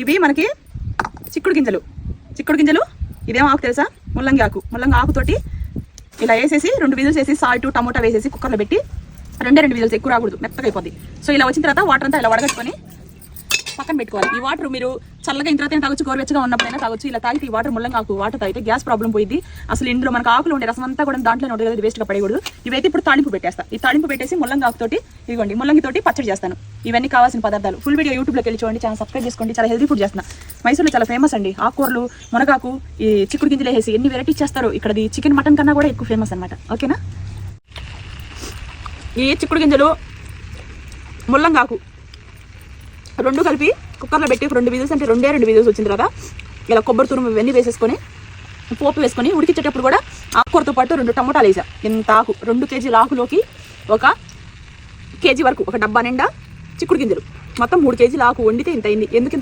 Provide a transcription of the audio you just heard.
ఇవి మనకి చిక్కుడు గింజలు. ఇదేం ఆకు తెలుసా? ముల్లంగి ఆకుతోటి ఇలా వేసేసి 2 విజిల్స్ వేసి సాల్ట్ టమోటా వేసేసి కుక్కర్లో పెట్టి 2 విజిల్స్, ఎక్కువ రాకూడదు, మెత్తగా అయిపోద్ది. సో ఇలా వచ్చిన తర్వాత వాటర్ అంతా ఇలా వడగట్టుకొని పక్కన పెట్టుకోవాలి. ఈ వాటర్ మీరు చల్లగా అయిన తర్వాత తాగొచ్చు, గోరువెచ్చగా ఉన్నప్పుడైనా తాగొచ్చు. ఇలా తాగితే ఈ వాటర్ ముల్లంగి ఆకు వాటర్ తాగితే గ్యాస్ ప్రాబ్లం పోయింది. అసలు ఇందులో మనకు ఆకులు ఉండే రసం అంతా కూడా దాంట్లోనే ఉంటుంది, అది వేస్ట్గా పడకూడదు. ఇవైతే ఇప్పుడు తాళింపు పెట్టేస్తా. ఈ తాళింపు పెట్టేసి ముల్లంగి ఆకుతోటి ఇదిగోండి ముల్లంగితోటి పచ్చడి చేస్తాను. ఇవన్నీ కావాల్సిన పదార్థాలు ఫుల్ వీడియో యూట్యూబ్లోకి వెళ్ళి చూడండి, ఛానల్ సబ్స్క్రైబ్ చేసుకోండి. చాలా హెల్తీ ఫుడ్ చేస్తున్నా. మైసూర్లో చాలా ఫేమస్ అండి ఆకుకూరలు, మునగాకు, ఈ చిక్కుడు గింజలు వేసి ఎన్ని వెరైటీస్ చేస్తారు. ఇక్కడది చికెన్ మటన్ కన్నా కూడా ఎక్కువ ఫేమస్ అనమాట. ఓకేనా? ఈ చిక్కుడు గింజలు ముల్లంగాకు 2 కలిపి కుక్కర్లో పెట్టి 2 విజిల్స్ అంటే 2 విజిల్స్ వచ్చిన తర్వాత ఇలా కొబ్బరి తురుము ఇవన్నీ వేసేసుకొని పోపు వేసుకొని ఉడికించేటప్పుడు కూడా ఆకుకూరతో పాటు 2 టమోటాలు వేసా. ఇంత ఆకు 2 కేజీల ఆకులోకి 1 కేజీ వరకు, ఒక డబ్బా నిండా చిక్కుడు గింజలు, మొత్తం 3 కేజీల ఆకు వండితే ఇంత అయింది. ఎందుకు